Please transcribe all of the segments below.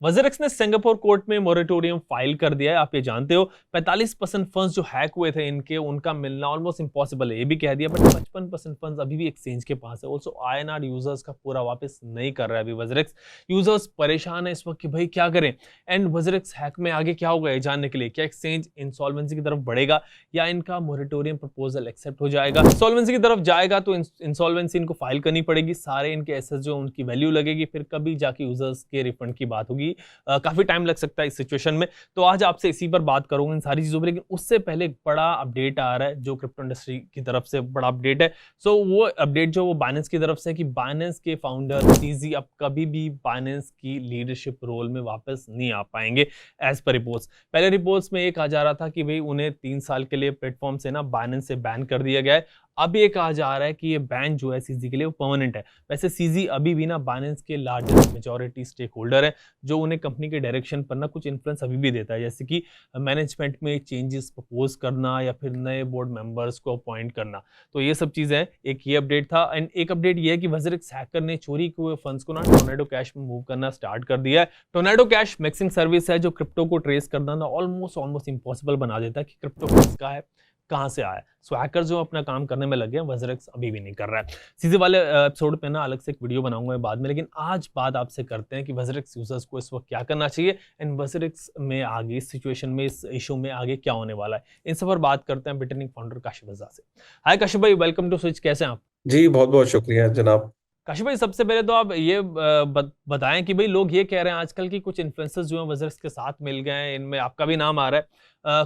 वज़रक्स ने Singapore court में moratorium file कर दिया है। आप ये जानते हो 45% फंड्स जो हैक हुए थे इनके, उनका मिलना ऑलमोस्ट इम्पॉसिबल है, ये भी कह दिया। बट 55% फंड्स अभी भी एक्सचेंज के पास है। ऑल्सो आईएनआर यूजर्स का पूरा वापस नहीं कर रहा है अभी वज़रक्स। यूजर्स परेशान है इस वक्त कि भाई क्या करें। एंड वज़रक्स हैक में आगे क्या होगा ये जानने के लिए, क्या एक्सचेंज इंसॉल्वेंसी की तरफ बढ़ेगा या इनका मोरेटोरियम प्रपोजल एक्सेप्ट हो जाएगा। इंसॉल्वेंसी की तरफ जाएगा तो इंसॉल्वेंसी इनको फाइल करनी पड़ेगी, सारे इनके एसेट्स जो उनकी वैल्यू लगेगी, फिर कभी जाके यूजर्स के रिफंड की बात होगी। काफी टाइम लग सकता है इस सिचुएशन में। तो आज आपसे इसी पर बात करूंगा, इन सारी चीजों पर। लेकिन उससे पहले एक बड़ा अपडेट आ रहा है जो क्रिप्टो इंडस्ट्री की तरफ से बड़ा अपडेट है। सो वो अपडेट जो वो बाइनेंस की तरफ से है कि बाइनेंस के फाउंडर सीजी अब कभी भी बाइनेंस की लीडरशिप रोल में वापस नहीं आ पाएंगे एज पर रिपोर्ट्स। पहले रिपोर्ट्स में ये कहा जा रहा था कि भाई उन्हें 3 साल के लिए प्लेटफॉर्म से ना बाइनेंस से बैन कर दिया गया है। अब ये कहा जा रहा है कि ये बैन जो है सीजी के लिए वो परमानेंट है। वैसे सीजी अभी भी ना बाइनेंस के लार्जेस्ट मेजॉरिटी स्टेक होल्डर है, जो उन्हें कंपनी के डायरेक्शन पर ना कुछ इन्फ्लुएंस अभी भी देता है, जैसे कि मैनेजमेंट में चेंजेस प्रपोज करना या फिर नए बोर्ड मेंबर्स को अपॉइंट करना। तो ये सब चीजें, एक ये अपडेट था। एंड एक अपडेट ये है कि वज़रक्स हैकर ने चोरी हुए फंड्स को ना टोर्नेडो कैश में मूव करना स्टार्ट कर दिया है। टोर्नेडो कैश मिक्सिंग सर्विस है जो क्रिप्टो को ट्रेस करना ना ऑलमोस्ट इम्पॉसिबल बना देता है कि क्रिप्टो किसका है, कहां से आया। सो हैकर जो अपना काम करने में लगे हैं, वज़रक्स अभी भी नहीं कर रहा है। सीधे वाले एपिसोड पे ना अलग से एक वीडियो बनाऊंगा मैं बाद में, लेकिन आज बात आपसे करते हैं कि वज़रक्स यूजर्स को इस वक्त क्या करना चाहिए एंड वज़रक्स में आगे इस सिचुएशन में, इस इशू में आगे क्या होने वाला है। इन सब पर बात करते हैं बिटनिंग फाउंडर काशिफ रज़ा से। हाय काशिफ भाई, वेलकम टू स्विच, कैसे हैं आप? जी बहुत बहुत शुक्रिया जनाब। काशिफ भाई, सबसे पहले तो आप ये बताएं कि भाई लोग ये कह रहे हैं आजकल की कुछ इन्फ्लुएंसर्स जो हैं वज़रक्स के साथ मिल गए हैं, इनमें आपका भी नाम आ रहा है।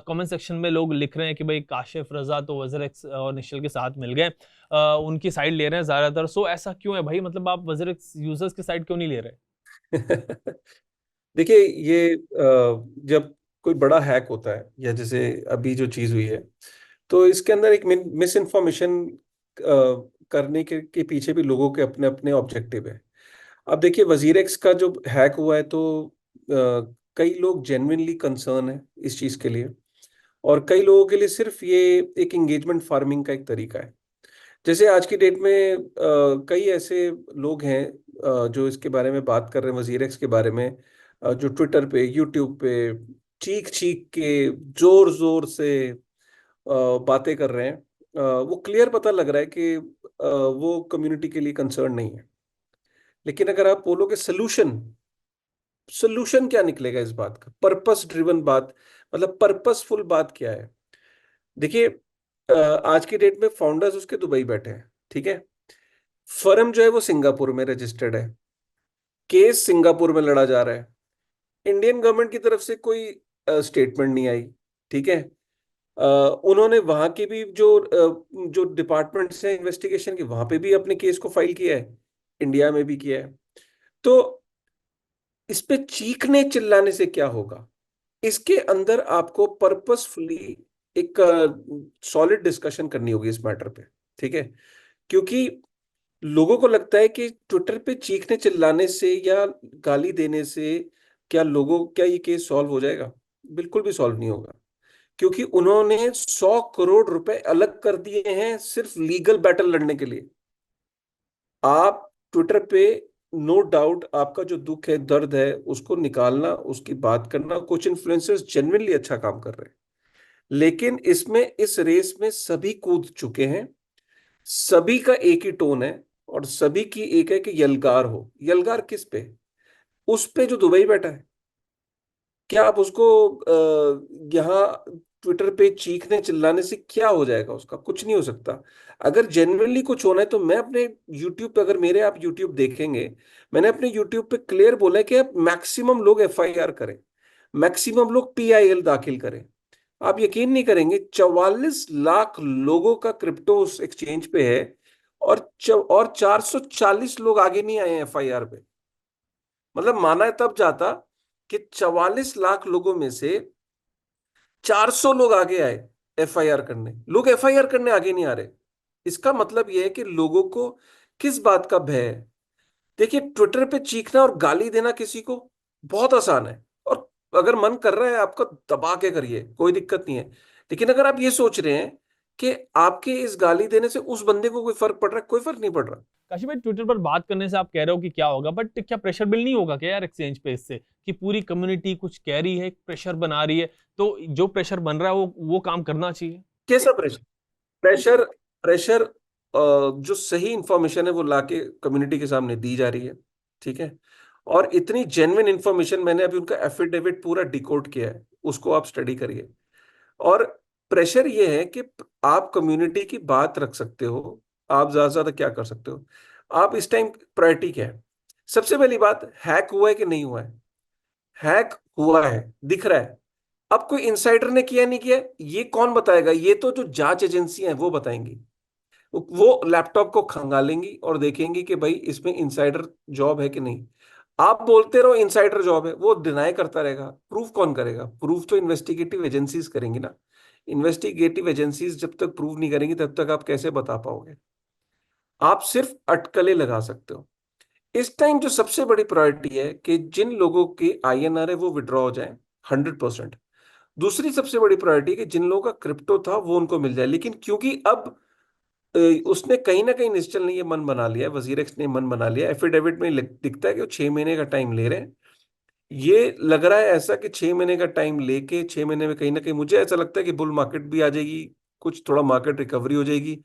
कमेंट सेक्शन में लोग लिख रहे हैं कि भाई काशिफ रज़ा तो वज़रक्स और निश्चल के साथ मिल गए। उनकी साइड ले रहे हैं ज़्यादातर। सो ऐसा क्यों है भाई, मतलब आप वज़रक्स यूजर्स की साइड क्यों नहीं ले रहे? देखिए ये जब कोई बड़ा हैक होता है या जैसे अभी जो चीज हुई है, तो इसके अंदर एक मिस इन्फॉर्मेशन करने के पीछे भी लोगों के अपने अपने ऑब्जेक्टिव है। अब देखिए वजीर एक्स का जो हैक हुआ है, तो कई लोग जेन्युइनली कंसर्न है इस चीज के लिए, और कई लोगों के लिए सिर्फ ये एक एंगेजमेंट फार्मिंग का एक तरीका है। जैसे आज की डेट में कई ऐसे लोग हैं जो इसके बारे में बात कर रहे हैं, वजीर एक्स के बारे में, जो ट्विटर पे, यूट्यूब पे चीख चीख के जोर जोर से बातें कर रहे हैं। वो क्लियर पता लग रहा है कि वो कम्युनिटी के लिए कंसर्न नहीं है। लेकिन अगर आप बोलोगे सोल्यूशन, सोल्यूशन क्या निकलेगा इस बात का, पर्पस ड्रिवन बात, मतलब पर्पसफुल बात क्या है। देखिए आज की डेट में फाउंडर्स उसके दुबई बैठे हैं, ठीक है। फर्म जो है वो सिंगापुर में रजिस्टर्ड है, केस सिंगापुर में लड़ा जा रहा है। इंडियन गवर्नमेंट की तरफ से कोई स्टेटमेंट नहीं आई, ठीक है। उन्होंने वहां की भी जो डिपार्टमेंट्स हैं इन्वेस्टिगेशन के, वहां पे भी अपने केस को फाइल किया है, इंडिया में भी किया है। तो इस पे चीखने चिल्लाने से क्या होगा, इसके अंदर आपको पर्पसफुली एक सॉलिड डिस्कशन करनी होगी इस मैटर पे, ठीक है। क्योंकि लोगों को लगता है कि ट्विटर पे चीखने चिल्लाने से या गाली देने से क्या ये केस सॉल्व हो जाएगा? बिल्कुल भी सॉल्व नहीं होगा। क्योंकि उन्होंने 100 करोड़ रुपए अलग कर दिए हैं सिर्फ लीगल बैटल लड़ने के लिए। आप ट्विटर पे, नो डाउट आपका जो दुख है, दर्द है, उसको निकालना, उसकी बात करना, कुछ इन्फ्लुएंसर्स जेन्युइनली अच्छा काम कर रहे हैं। लेकिन इसमें, इस रेस में सभी कूद चुके हैं, सभी का एक ही टोन है, और सभी की एक है कि यलगार हो। यलगार किस पे? उस पे जो दुबई बैठा है। क्या आप उसको यहाँ ट्विटर पे चीखने चिल्लाने से क्या हो जाएगा? उसका कुछ नहीं हो सकता। अगर जेन्युइनली कुछ होना है तो मैं अपने यूट्यूब पे, अगर मेरे आप यूट्यूब देखेंगे, मैंने अपने यूट्यूब पे क्लियर बोला है कि आप मैक्सिमम लोग एफआईआर करें, मैक्सिमम लोग पीआईएल दाखिल करें। आप यकीन नहीं करेंगे, 44 लाख लोगों का क्रिप्टो उस एक्सचेंज पे है, और 440 लोग आगे नहीं आए एफआईआर पे। मतलब माना है तब जाता कि 44 लाख लोगों में से 400 लोग आगे आए एफआईआर करने। लोग एफआईआर करने आगे नहीं आ रहे। इसका मतलब यह है कि लोगों को किस बात का भय है। देखिए ट्विटर पे चीखना और गाली देना किसी को बहुत आसान है, और अगर मन कर रहा है आपका, दबा के करिए, कोई दिक्कत नहीं है। लेकिन अगर आप ये सोच रहे हैं कि आपके इस गाली देने से उस बंदे को कोई फर्क पड़ रहा है, कोई फर्क नहीं पड़ काशिफ भाई, ट्विटर पर बात करने से आप कह रहे हो कि क्या होगा, बट क्या प्रेशर बिल नहीं होगा क्या यार एक्सचेंज पे इससे? कि पूरी कम्युनिटी कुछ कह रही है, प्रेशर बना रही है, तो जो प्रेशर बन रहा है वो काम करना चाहिए। कैसा प्रेशर? प्रेशर प्रेशर जो सही इंफॉर्मेशन है वो लाके कम्युनिटी के सामने दी जा रही है, ठीक है। और इतनी जेन्युइन इंफॉर्मेशन, मैंने अभी उनका एफिडेविट पूरा डिकोड किया है, उसको आप स्टडी करिए। और प्रेशर ये है कि आप कम्युनिटी की बात रख सकते हो, आप ज्यादा से ज्यादा क्या कर सकते हो। आप इस टाइम प्रायोरिटी क्या है? सबसे पहली बात, हैक हुआ है कि नहीं हुआ है? हैक हुआ है, दिख रहा है। अब कोई इंसाइडर ने किया नहीं किया, ये कौन बताएगा? ये तो जो जांच एजेंसियां हैं वो बताएंगी। वो लैपटॉप को खंगालेंगी और देखेंगी कि भाई इसमें इंसाइडर जॉब है कि नहीं। आप बोलते रहो इनसाइडर जॉब है, वो डिनाई करता रहेगा, प्रूफ कौन करेगा? प्रूफ तो इन्वेस्टिगेटिव एजेंसीज करेंगी ना। इन्वेस्टिगेटिव एजेंसीज जब तक प्रूव नहीं करेंगी तब तक आप कैसे बता पाओगे? आप सिर्फ अटकलें लगा सकते हो। इस टाइम जो सबसे बड़ी प्रायोरिटी है कि जिन लोगों के आईएनआर है वो विड्रॉ हो जाए 100%। दूसरी सबसे बड़ी प्रायोरिटी कि जिन लोगों का क्रिप्टो था वो उनको मिल जाए। लेकिन क्योंकि अब उसने कहीं ना कहीं निश्चल ने ये मन बना लिया है, वजीर एक्स ने मन बना लिया, एफिडेविट में दिखता है कि वो 6 महीने का टाइम ले रहे हैं। ये लग रहा है ऐसा कि 6 महीने का टाइम लेके 6 महीने में कहीं ना कहीं मुझे ऐसा लगता है कि बुल मार्केट भी आ जाएगी, कुछ थोड़ा मार्केट रिकवरी हो जाएगी।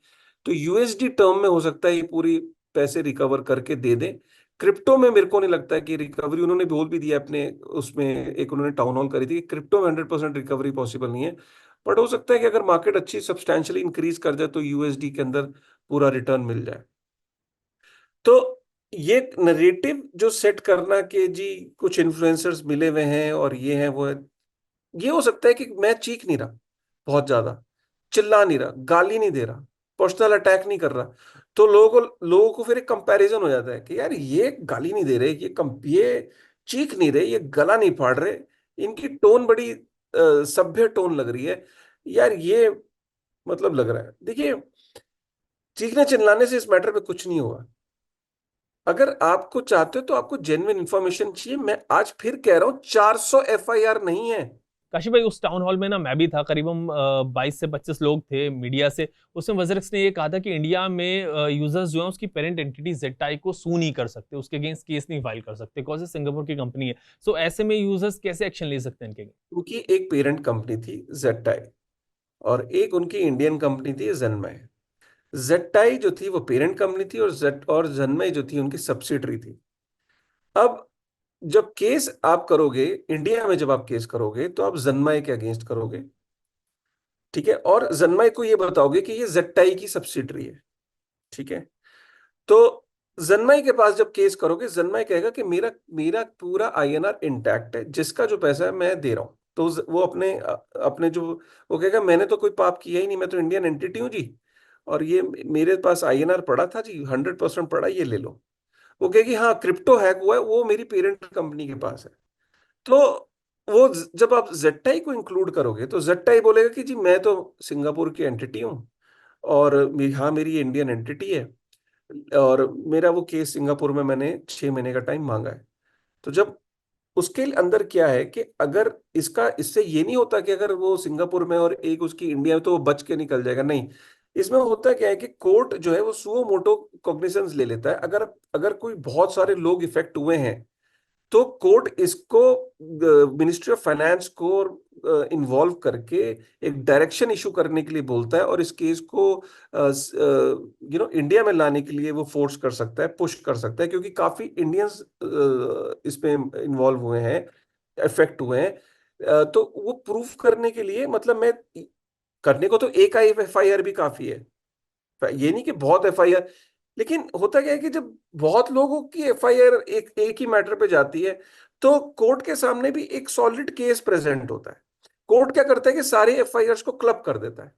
तो यूएसडी टर्म में हो सकता है ये पूरी पैसे रिकवर करके दे दें। क्रिप्टो में मेरे को नहीं लगता है कि रिकवरी, उन्होंने बोल भी दिया अपने उसमें, एक उन्होंने टाउन हॉल करी थी कि क्रिप्टो में 100% रिकवरी पॉसिबल नहीं है। बट हो सकता है कि अगर मार्केट अच्छी सब्सटैंशियली इंक्रीज कर जाए तो यूएसडी के अंदर पूरा रिटर्न मिल जाए। तो ये नरेटिव जो सेट करना कि जी कुछ इन्फ्लुएंसर्स मिले हुए हैं और ये है वो है, ये हो सकता है कि मैं चीख नहीं रहा बहुत ज्यादा, चिल्ला नहीं रहा, गाली नहीं दे रहा, पर्सनल अटैक नहीं कर रहा, तो लोगों को फिर एक कंपैरिजन हो जाता है कि यार ये गाली नहीं दे रहे, ये चीख नहीं रहे, ये गला नहीं फाड़ रहे, इनकी टोन बड़ी सभ्य टोन लग रही है। यार ये मतलब लग रहा है, देखिए, चीखने चिल्लाने से इस मैटर पे कुछ नहीं होगा। अगर आपको चाहते हो तो आपको जेन्युइन इंफॉर्मेशन चाहिए। मैं आज फिर कह रहा हूं 400 एफआईआर नहीं है। काशी भाई, उस टाउन हॉल में ना मैं भी था, करीबन 22 से 25 लोग थे मीडिया से। उसमें वजरक्स ने ये कहा था कि इंडिया में यूजर्स जो है उसकी पेरेंट एंटिटी जेटाई को सू नहीं कर सकते, उसके अगेंस्ट केस नहीं फाइल कर सकते, बिकॉज सिंगापुर की कंपनी है। सो ऐसे में यूजर्स कैसे एक्शन ले सकते हैं इनके against? क्योंकि एक पेरेंट कंपनी थी जेटाई और एक उनकी इंडियन कंपनी थी जेनमाई। जेटाई जो थी वो पेरेंट कंपनी थी और जेनमाई जो थी उनकी सब्सिडरी थी। अब जब केस आप करोगे इंडिया में, जब आप केस करोगे तो आप जेनमाई के अगेंस्ट करोगे, ठीक है, और जेनमाई को ये बताओगे कि ये जेटाई की सब्सिडरी है, ठीक है। तो जन्मय के पास जब केस करोगे, जन्मय कहेगा कि मेरा मेरा पूरा आईएनआर इंटैक्ट है, जिसका जो पैसा है मैं दे रहा हूं। तो वो अपने अपने जो, वो कहेगा मैंने तो कोई पाप किया ही नहीं, मैं तो इंडियन एंटिटी हूं जी, और ये मेरे पास आईएनआर पड़ा था जी, 100% पड़ा, ये ले लो। वो कहेगी हाँ क्रिप्टो हैक हुआ है, वो मेरी पेरेंट कंपनी के पास है। तो वो जब आप जेटाई को इंक्लूड करोगे तो जेटाई बोलेगा कि जी मैं तो सिंगापुर की एंटिटी हूँ, और हाँ मेरी इंडियन एंटिटी है, और मेरा वो केस सिंगापुर में मैंने 6 महीने का टाइम मांगा है। तो जब उसके अंदर क्या है कि अगर इसका, इससे ये नहीं होता कि अगर वो सिंगापुर में और एक उसकी इंडिया में तो वो बच के निकल जाएगा, नहीं। इसमें होता क्या है कि कोर्ट जो है वो सुओ मोटो कॉग्निजेंस ले लेता है। अगर अगर कोई बहुत सारे लोग इफेक्ट हुए हैं तो कोर्ट इसको मिनिस्ट्री ऑफ फाइनेंस को इन्वॉल्व करके एक डायरेक्शन इशू करने के लिए बोलता है, और इस केस को इंडिया में लाने के लिए वो फोर्स कर सकता है, पुश कर सकता है, क्योंकि काफी इंडियंस इसमें इन्वॉल्व हुए हैं, इफेक्ट हुए हैं। तो वो प्रूफ करने के लिए, मतलब मैं करने को तो एक आई एफआईआर भी काफी है, ये नहीं कि बहुत एफआईआर। लेकिन होता क्या है कि जब बहुत लोगों की एफआईआर एक एक ही मैटर पे जाती है तो कोर्ट के सामने भी एक सॉलिड केस प्रेजेंट होता है। कोर्ट क्या करता है कि सारे एफआईआर को क्लब कर देता है।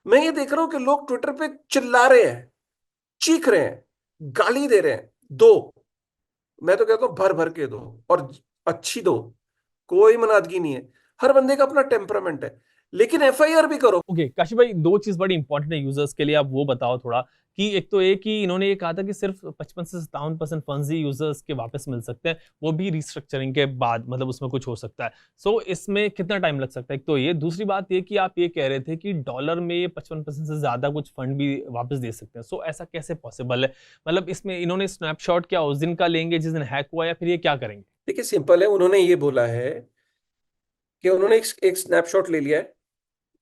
मैं ये देख रहा हूं कि लोग ट्विटर पे चिल्ला रहे हैं, चीख रहे हैं, गाली दे रहे हैं, दो, मैं तो कहता हूं भर भर के दो, और अच्छी दो, कोई मनादगी नहीं है। हर बंदे का अपना टेम्परामेंट है, लेकिन एफआईआर भी करो। ओके काशी भाई, दो चीज बड़ी इंपॉर्टेंट है यूजर्स के लिए, आप वो बताओ थोड़ा। कि एक तो ये कि इन्होंने ये कहा था कि सिर्फ 55 से 57% फंड्स ही यूजर्स के वापस मिल सकते हैं, वो भी रिस्ट्रक्चरिंग के बाद, मतलब उसमें कुछ हो सकता है। सो इसमें कितना टाइम लग सकता है? एक तो ये, दूसरी बात ये कि आप ये कह रहे थे कि डॉलर में ये 55% से ज्यादा कुछ फंड भी वापस दे सकते हैं। सो ऐसा कैसे पॉसिबल है? मतलब इसमें इन्होंने स्नैपशॉट क्या उस दिन का लेंगे जिस दिन हैक हुआ, या फिर ये क्या करेंगे? देखिए सिंपल है, उन्होंने ये बोला है कि उन्होंने एक स्नैपशॉट ले लिया है,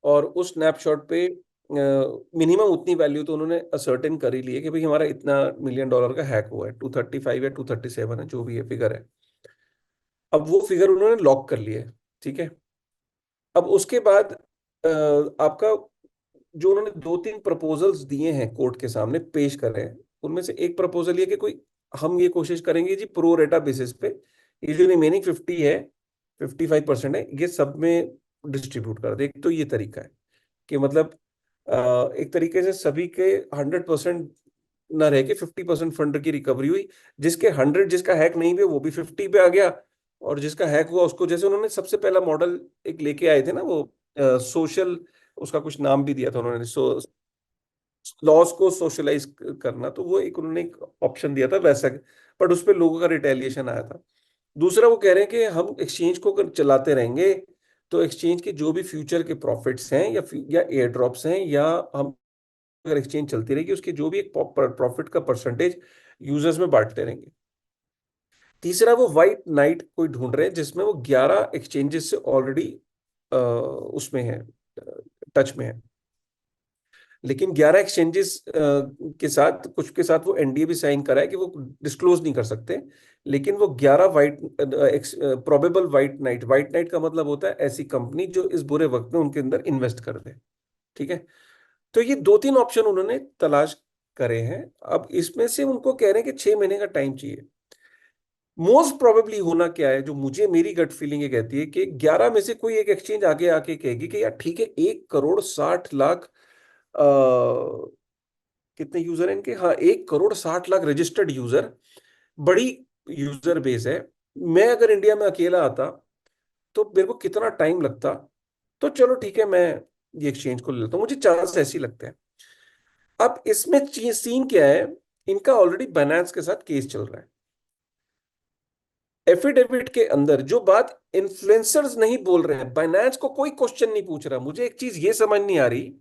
और उस स्नैपशॉट पे मिनिमम उतनी वैल्यू तो उन्होंने असर्टेन कर ही ली है कि भाई हमारा इतना $1 million का हैक हुआ है, 235 या 237 है, जो भी है फिगर है। अब वो फिगर उन्होंने लॉक कर लिया है, ठीक है। अब उसके बाद आपका जो उन्होंने दो तीन प्रपोजल्स दिए हैं कोर्ट के सामने पेश कर रहे हैं, उनमें से एक प्रपोजल ये कि कोई, हम ये कोशिश करेंगे जी प्रो रेटा बेसिस पे ये जो रिमेनिंग 50 है, 55% है, ये सब में डिस्ट्रीब्यूट कर दे। एक तो ये तरीका है कि मतलब एक तरीके से सभी के 100% ना रह के 50% फंड की रिकवरी हुई। जिसके 100, जिसका हैक नहीं भी वो भी 50 पे आ गया, और जिसका हैक हुआ उसको, जैसे उन्होंने सबसे पहला मॉडल एक लेके आए थे ना, वो सोशल, उसका कुछ नाम भी दिया था उन्होंने, लॉस को सोशलाइज करना, तो वो एक उन्होंने एक ऑप्शन दिया था वैसा, बट उस पर लोगों का रिटेलिएशन आया था। दूसरा वो कह रहे हैं कि हम एक्सचेंज को अगर चलाते रहेंगे तो एक्सचेंज के जो भी फ्यूचर के प्रॉफिट्स हैं या एयर ड्रॉप्स हैं, या हम अगर एक्सचेंज चलती रहेगी उसके जो भी एक प्रॉफिट का परसेंटेज यूजर्स में बांटते रहेंगे। तीसरा वो व्हाइट नाइट कोई ढूंढ रहे हैं जिसमें वो 11 एक्सचेंजेस से ऑलरेडी उसमें है, टच में है। लेकिन 11 एक्सचेंजेस के साथ, कुछ के साथ वो एनडीए भी साइन करा है कि वो डिस्क्लोज नहीं कर सकते। लेकिन वो 11 वाइट, प्रोबेबल वाइट नाइट का मतलब होता है ऐसी कंपनी जो इस बुरे वक्त में उनके अंदर इन्वेस्ट कर दे, ठीक है। तो ये दो तीन ऑप्शन उन्होंने तलाश करे हैं। अब इसमें से उनको कह रहे हैं कि 6 महीने का टाइम चाहिए। मोस्ट प्रोबेबली होना क्या है, जो मुझे, मेरी गट फीलिंग ये कहती है कि 11 में से कोई एक एक्सचेंज आगे आके कहेगी कि यार ठीक है, 1 करोड़ 60 लाख कितने यूजर हैं इनके, हाँ 1 करोड़ 60 लाख रजिस्टर्ड यूजर, बड़ी यूजर बेस है। मैं अगर इंडिया में अकेला आता तो मेरे को कितना टाइम लगता, तो चलो ठीक है, मैं ये एक्सचेंज को ले लेता हूँ, मुझे चांस ऐसे ही लगते हैं। अब इसमें सीन क्या है, इनका ऑलरेडी बाइनेंस के साथ केस चल रहा है। एफिडेविट के अंदर जो बात इन्फ्लुएंसर्स नहीं बोल रहे हैं, बाइनेंस को कोई क्वेश्चन नहीं पूछ रहा। मुझे एक चीज ये समझ नहीं आ रही,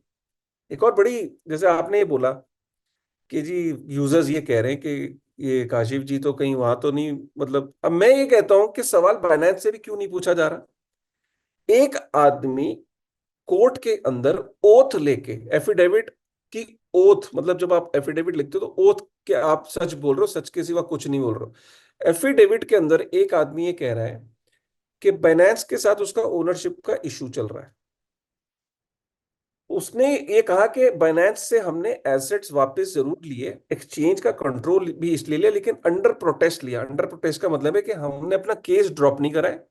एक और बड़ी, जैसे आपने ये बोला कि जी यूजर्स ये कह रहे हैं कि ये काशिफ जी तो कहीं वहां तो नहीं, मतलब अब मैं ये कहता हूं कि सवाल बाइनेंस से भी क्यों नहीं पूछा जा रहा। एक आदमी कोर्ट के अंदर ओथ लेके, एफिडेविट की ओथ, मतलब जब आप एफिडेविट लिखते हो तो ओथ के आप सच बोल रहे हो, सच के सिवा कुछ नहीं बोल रहे हो। एफिडेविट के अंदर एक आदमी ये कह रहा है कि बाइनेंस के साथ उसका ओनरशिप का इशू चल रहा है। उसने ये कहा कि बाइनेंस से हमने एसेट्स वापस जरूर लिए, एक्सचेंज का कंट्रोल भी इसलिए लिया, लेकिन अंडर प्रोटेस्ट लिया। अंडर प्रोटेस्ट का मतलब है कि हमने अपना केस ड्रॉप नहीं करा है,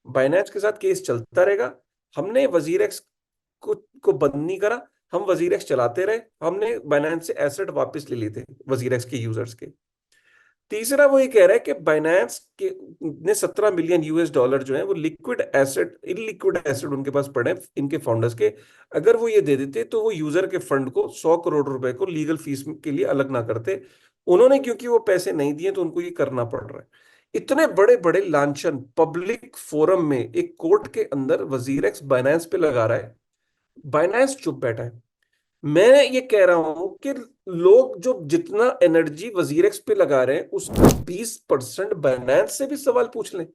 बाइनेंस के साथ केस चलता रहेगा। हमने वजीर एक्स को बंद नहीं करा, हम वजीर एक्स चलाते रहे, हमने बाइनेंस से एसेट वापस ले लिए थे वजीर एक्स के यूजर्स के। तीसरा वो ये कह रहा है कि बाइनेंस के ने $17 मिलियन जो है वो लिक्विड एसेट, इलिक्विड एसेट उनके पास पड़े हैं इनके फाउंडर्स के। अगर वो ये दे देते तो वो यूजर के फंड को 100 करोड़ रुपए को लीगल फीस के लिए अलग ना करते। उन्होंने क्योंकि वो पैसे नहीं दिए तो उनको ये करना पड़ रहा है। इतने बड़े बड़े लांछन पब्लिक फोरम में एक कोर्ट के अंदर वजीर एक्स बाइनेंस पे लगा रहा है, बाइनेंस चुप बैठा है। मैं ये कह रहा हूं कि लोग जो जितना एनर्जी वजीर एक्स पे लगा रहे हैं उसका 20% बाइनेंस से भी सवाल पूछ लें।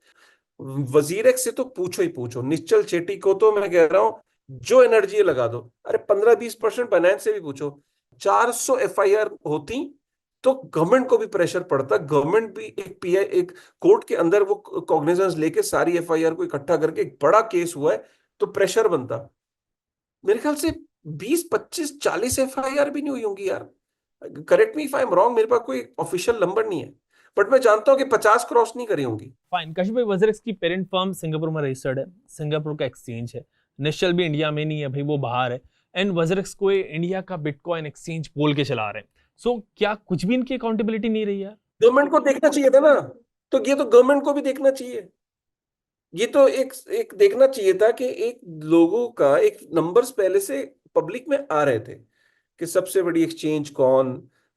वजीर एक्स से तो पूछो ही पूछो, निश्चल शेट्टी को तो मैं कह रहा हूं जो एनर्जी लगा दो। अरे 15-20% बाइनेंस से भी पूछो। 400 एफआईआर होती तो गवर्नमेंट को भी प्रेशर पड़ता, गवर्नमेंट भी एक पीआई, एक कोर्ट के अंदर वो कॉग्निजेंस लेके सारी एफआईआर को इकट्ठा करके एक बड़ा केस हुआ है तो प्रेशर बनता। मेरे ख्याल से 20 25 40 एफआईआर भी नहीं हुई होंगी यार। Correct me if I am wrong, मेरे पास कोई ऑफिशियल नंबर नहीं है, बट मैं जानता हूं कि 50 क्रॉस नहीं करी होंगी। फाइन कशिश भाई, वजरेक्स की पेरेंट फर्म सिंगापुर में रजिस्टर्ड है, सिंगापुर का एक्सचेंज है, निश्चल भी इंडिया में नहीं है भाई, वो बाहर है। एंड वजरेक्स को इंडिया का बिटकॉइन एक्सचेंज बोल के चला रहे हैं। सो क्या कुछ भी इनकी अकाउंटेबिलिटी नहीं रही यार? गवर्नमेंट को देखना चाहिए था ना, तो ये तो गवर्नमेंट को भी देखना चाहिए। ये तो एक एक देखना चाहिए था कि एक लोगों का एक नंबर्स पहले से पब्लिक में आ रहे थे कि सबसे बड़ी एक्सचेंज कौन,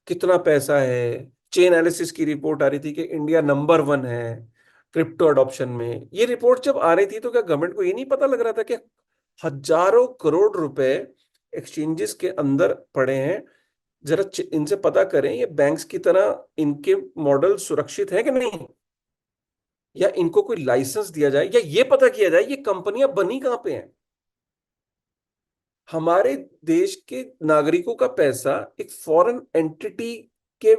कितना पैसा है। चेन एनालिसिस की रिपोर्ट आ रही थी कि इंडिया नंबर 1 है क्रिप्टो अडॉप्शन में। ये रिपोर्ट जब आ रही थी तो क्या गवर्नमेंट को ये नहीं पता लग रहा था कि हजारों करोड़ रुपए एक्सचेंजेस के अंदर पड़े हैं, जरा इनसे पता करें ये बैंक्स की तरह इनके मॉडल सुरक्षित है कि नहीं। या इनको कोई लाइसेंस दिया जाए, या ये पता किया जाए ये कंपनियां बनी कहां पे हैं। हमारे देश के नागरिकों का पैसा एक फॉरेन एंटिटी के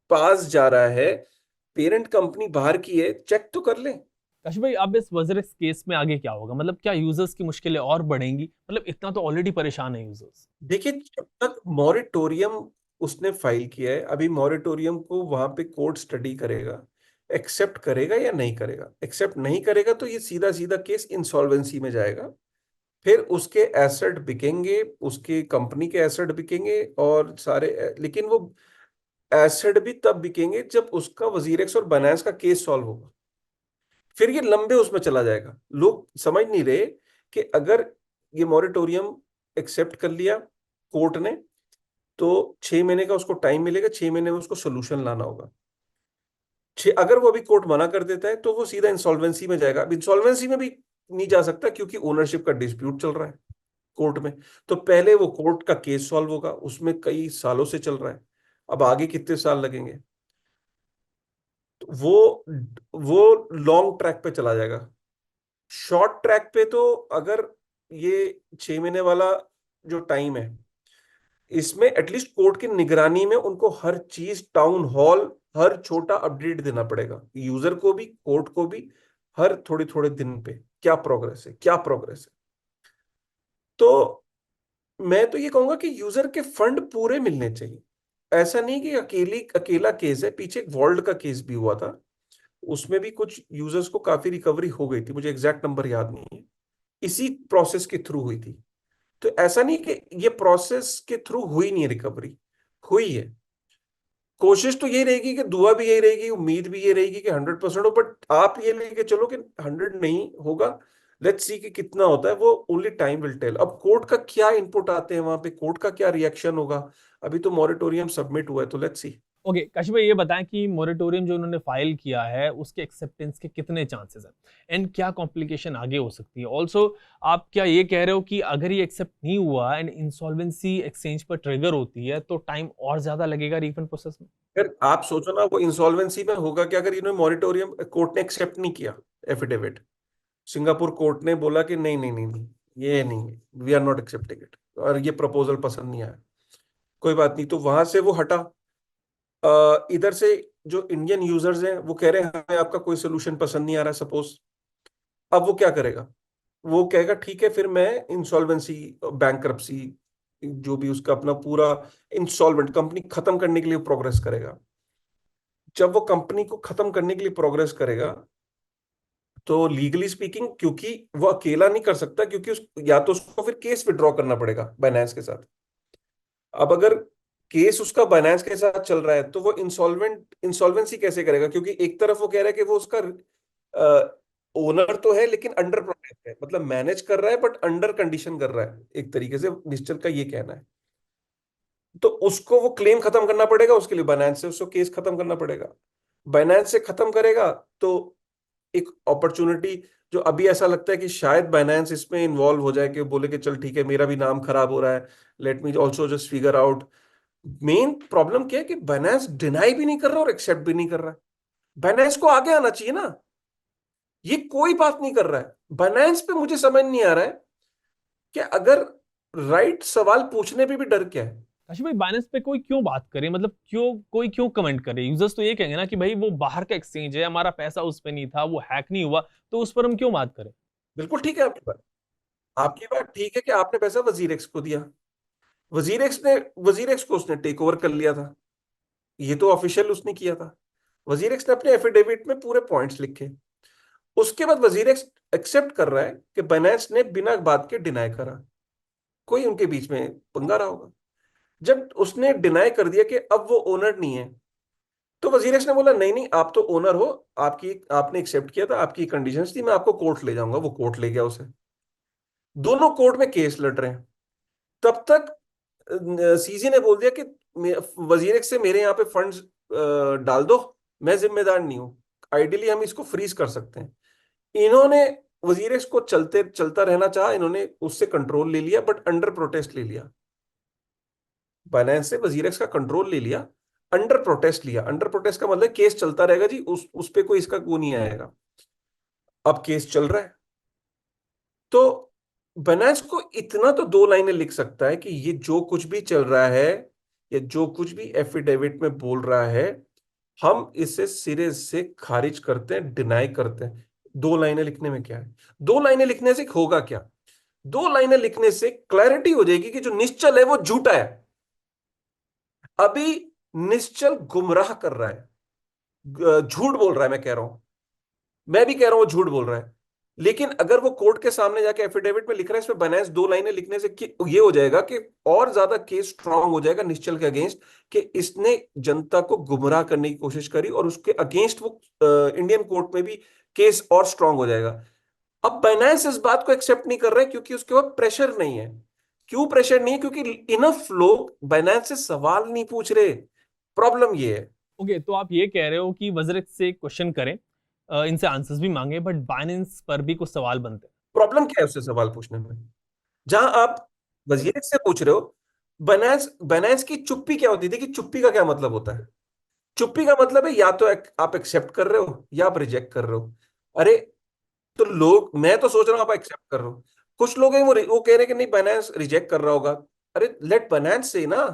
पास जा रहा है, पेरेंट कंपनी बाहर की है, चेक तो कर लें। काश भाई, अब इस वजरेक्स केस में आगे क्या होगा? मतलब क्या यूजर्स की मुश्किलें और बढ़ेंगी? मतलब इतना तो ऑलरेडी परेशान है यूजर्स। देखिए, जब तक मॉरिटोरियम उसने फाइल किया है, अभी मॉरिटोरियम को वहां पे कोर्ट स्टडी करेगा, एक्सेप्ट करेगा या नहीं करेगा। एक्सेप्ट नहीं करेगा तो ये सीधा सीधा केस इंसॉल्वेंसी में जाएगा। फिर उसके एसेट बिकेंगे, उसके कंपनी के एसेट बिकेंगे और सारे, लेकिन वो एसेट भी तब बिकेंगे जब उसका वजीरेक्स और बायनेंस का केस सॉल्व होगा। फिर ये लंबे उसमें चला जाएगा। लोग समझ नहीं रहे कि अगर ये मॉरिटोरियम एक्सेप्ट कर लिया कोर्ट ने, तो 6 महीने का उसको टाइम मिलेगा, 6 महीने में उसको सोल्यूशन लाना होगा। अगर वो अभी कोर्ट मना कर देता है तो वो सीधा इंसॉल्वेंसी में जाएगा। अब इंसॉल्वेंसी में भी नहीं जा सकता क्योंकि ओनरशिप का डिस्प्यूट चल रहा है कोर्ट में। तो पहले वो कोर्ट का केस सॉल्व होगा, उसमें कई सालों से चल रहा है, अब आगे कितने साल लगेंगे। तो वो लॉन्ग ट्रैक पे चला जाएगा। शॉर्ट ट्रैक पे तो अगर ये 6 महीने वाला जो टाइम है, इसमें एटलीस्ट कोर्ट की निगरानी में उनको हर चीज, टाउन हॉल, हर छोटा अपडेट देना पड़ेगा, यूजर को भी कोर्ट को भी, हर थोड़े थोड़े दिन पे क्या प्रोग्रेस है, क्या प्रोग्रेस है। तो मैं तो ये कहूंगा कि यूजर के फंड पूरे मिलने चाहिए। ऐसा नहीं कि अकेला केस है, पीछे एक वर्ल्ड का केस भी हुआ था, उसमें भी कुछ यूजर्स को काफी रिकवरी हो गई थी, मुझे एग्जैक्ट नंबर याद नहीं है, इसी प्रोसेस के थ्रू हुई थी। तो ऐसा नहीं कि ये प्रोसेस के थ्रू हुई नहीं है रिकवरी, हुई है। कोशिश तो यही रहेगी कि दुआ भी यही रहेगी, उम्मीद भी ये रहेगी कि 100% हो, बट आप ये लेके चलो कि 100 नहीं होगा। लेट्स सी कि कितना होता है, वो ओनली टाइम विल टेल। अब कोर्ट का क्या इनपुट आते हैं वहां पे, कोर्ट का क्या रिएक्शन होगा। अभी तो मॉरिटोरियम सबमिट हुआ है, तो लेट्स सी। ओके काशिफ भाई, ये बताएं कि मोरेटोरियम जो उन्होंने फाइल किया है उसके एक्सेप्टेंस के कितने चांसेस हैं एंड क्या कॉम्प्लिकेशन आगे हो सकती है? ऑल्सो आप क्या ये कह रहे हो कि अगर ये एक्सेप्ट नहीं हुआ एंड इंसॉल्वेंसी एक्सचेंज पर ट्रिगर होती है तो टाइम और ज्यादा लगेगा रिफंड प्रोसेस में? फिर आप सोचो ना, वो इंसॉल्वेंसी में होगा क्या अगर इन्होंने मॉरिटोरियम, कोर्ट ने एक्सेप्ट नहीं किया एफिडेविट, सिंगापुर कोर्ट ने बोला कि नहीं नहीं नहीं नहीं, ये नहीं, we are not accepting it, और ये प्रपोजल पसंद नहीं आया, कोई बात नहीं, तो वहां से वो हटा। इधर से जो इंडियन यूजर्स हैं वो कह रहे हैं हमें आपका कोई सोल्यूशन पसंद नहीं आ रहा, सपोज। अब वो क्या करेगा? वो कहेगा ठीक है, फिर मैं इंसॉल्वेंसी, बैंकरप्सी, जो भी उसका अपना पूरा इंसॉल्वेंट कंपनी खत्म करने के लिए प्रोग्रेस करेगा। जब वो कंपनी को खत्म करने के लिए प्रोग्रेस करेगा, तो लीगली स्पीकिंग, क्योंकि वो अकेला नहीं कर सकता, क्योंकि या तो उसको फिर केस विड्रॉ करना पड़ेगा बाइनेंस के साथ। अब अगर केस उसका बाइनेंस के साथ चल रहा है तो वो इंसॉल्वेंसी कैसे करेगा, क्योंकि एक तरफ वो कह रहा है कि वो उसका ओनर तो है लेकिन अंडर प्रोटेक्ट है, मतलब मैनेज कर रहा है बट अंडर कंडीशन कर रहा है, एक तरीके से निश्चल का ये कहना है। तो उसको वो क्लेम खत्म करना पड़ेगा, उसके लिए बाइनेंस से उसको केस खत्म करना पड़ेगा। बाइनेंस से खत्म करेगा तो एक अपॉर्चुनिटी, जो अभी ऐसा लगता है कि शायद बाइनेंस इसमें इन्वॉल्व हो जाए, कि बोले कि चल ठीक है, मेरा भी नाम खराब हो रहा है, let me also just figure out. Main problem क्या है कि बाइनेंस डिनाई भी नहीं कर रहा और एक्सेप्ट भी नहीं कर रहा है। बाइनेंस को आगे आना चाहिए ना, ये कोई बात नहीं कर रहा है। बाइनेंस पे मुझे समझ नहीं आ रहा है कि अगर राइट सवाल पूछने पे भी डर क्या है। काशिफ भाई, बाइनेंस पे कोई क्यों बात करे? मतलब क्यों कमेंट करे? यूजर्स तो ये कहेंगे ना कि भाई वो बाहर का एक्सचेंज है, हमारा पैसा उस पे नहीं था, वो हैक नहीं हुआ, तो उस पर हम क्यों बात करें? बिल्कुल ठीक है आपकी बात, आपकी बात ठीक है कि आपने पैसा वजीर एक्स को दिया, वजीर एक्स को उसने टेक ओवर कर लिया था, ये तो ऑफिशियल उसने किया था। वजीर एक्स ने अपने एफिडेविट में पूरे पॉइंट्स लिखे। उसके बाद वजीर एक्स एक्सेप्ट कर रहा है कि बाइनेंस ने बिना बात के डिनाई करा, कोई उनके बीच में पंगा रहा होगा। जब उसने डिनाई कर दिया कि अब वो ओनर नहीं है, तो वजीर एक्स ने बोला नहीं नहीं, आप तो ओनर हो, आपकी आपने एक्सेप्ट किया था, आपकी कंडीशंस थी, मैं आपको कोर्ट ले जाऊंगा। वो कोर्ट ले गया उसे, दोनों कोर्ट में केस लड़ रहे हैं। तब तक सीजी ने बोल दिया कि वजीर एक्स से मेरे यहाँ पे फंड्स डाल दो, मैं जिम्मेदार नहीं हूं, आइडियली हम इसको फ्रीज कर सकते हैं। इन्होंने वजीर एक्स को चलते चलता रहना चाहा, इन्होंने उससे कंट्रोल ले लिया बट अंडर प्रोटेस्ट ले लिया। बाइनेंस से वजीर एक्स का कंट्रोल ले लिया, अंडर प्रोटेस्ट लिया। अंडर प्रोटेस्ट का मतलब केस चलता रहेगा जी, उस पे कोई इसका वो नहीं आएगा। अब केस चल रहा है। तो बनास को इतना तो दो लाइनें लिख सकता है कि ये जो कुछ भी चल रहा है या जो कुछ भी एफिडेविट में बोल रहा है, हम इसे सिरे से खारिज करते हैं, डिनाई करते हैं। दो लाइनें लिखने में क्या है? दो लाइनें लिखने से होगा क्या? दो लाइनें लिखने से क्लैरिटी हो जाएगी कि जो निश्चल है वो झूठा है। अभी निश्चल गुमराह कर रहा है, झूठ बोल रहा है। मैं कह रहा हूं, मैं भी कह रहा हूं वो झूठ बोल रहा है। लेकिन अगर वो कोर्ट के सामने जाके एफिडेविट में लिख रहा है, इसमें बनास दो लाइनें लिखने से ये हो जाएगा कि और ज्यादा केस स्ट्रांग हो जाएगा निश्चल के अगेंस्ट, कि इसने जनता को गुमराह करने की कोशिश करी, और उसके अगेंस्ट वो इंडियन कोर्ट में भी केस और स्ट्रांग हो जाएगा। अब बनास इस बात को एक्सेप्ट नहीं कर रहे क्योंकि उसके बाद प्रेशर नहीं है। क्यों प्रेशर नहीं है? क्योंकि इनफ लोग बनास से सवाल नहीं पूछ रहे। प्रॉब्लम ये है। ओके, तो आप ये कह रहे हो कि वज़ीर से क्वेश्चन करें, इनसे आंसर्स भी मांगे, बट बाइनेंस पर भी कुछ सवाल बनते हैं। प्रॉब्लम क्या है उससे सवाल पूछने में? जहां आप वजीर से पूछ रहे हो, बनास बनास की चुप्पी क्या होती थी? कि चुप्पी का क्या मतलब होता है? चुप्पी का मतलब है या तो आप एक्सेप्ट कर रहे हो या आप रिजेक्ट कर रहे हो। अरे, तो लोग, मैं तो सोच रहा हूँ आप एक्सेप्ट कर रहे हो। कुछ लोग हैं वो कह रहे हैं कि नहीं, बनास रिजेक्ट कर रहा होगा। अरे, लेट बनास से ना।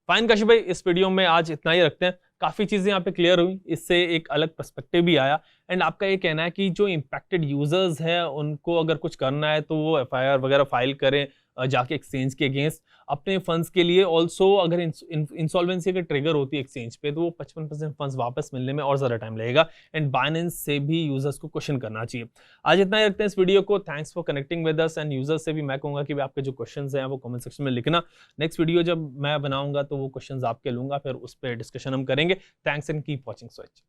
फाइन काशिफ भाई, इस वीडियो में आज इतना ही रखते हैं। काफी चीजें यहाँ पे क्लियर हुई, इससे एक अलग पर्सपेक्टिव भी आया। एंड आपका ये कहना है कि जो इम्पैक्टेड यूजर्स हैं उनको अगर कुछ करना है तो वो एफआईआर वगैरह फाइल करें जाके एक्सचेंज के अगेंस्ट अपने फंड्स के लिए। ऑल्सो अगर इंसॉल्वेंसी अगर ट्रिगर होती है एक्सचेंज पे तो वो 55% फंड्स वापस मिलने में और ज्यादा टाइम लगेगा। एंड बाइनेंस से भी यूजर्स को क्वेश्चन करना चाहिए। आज इतना ही रखते हैं इस वीडियो को। Thanks for connecting with us. And users से भी मैं कहूंगा कि आपके जो क्वेश्चन हैं वो कमेंट सेक्शन में लिखना। नेक्स्ट वीडियो जब मैं बनाऊंगा तो वो क्वेश्चंस आपके लूंगा, फिर उस पर डिस्कशन हम करेंगे। Thanks and keep watching switch.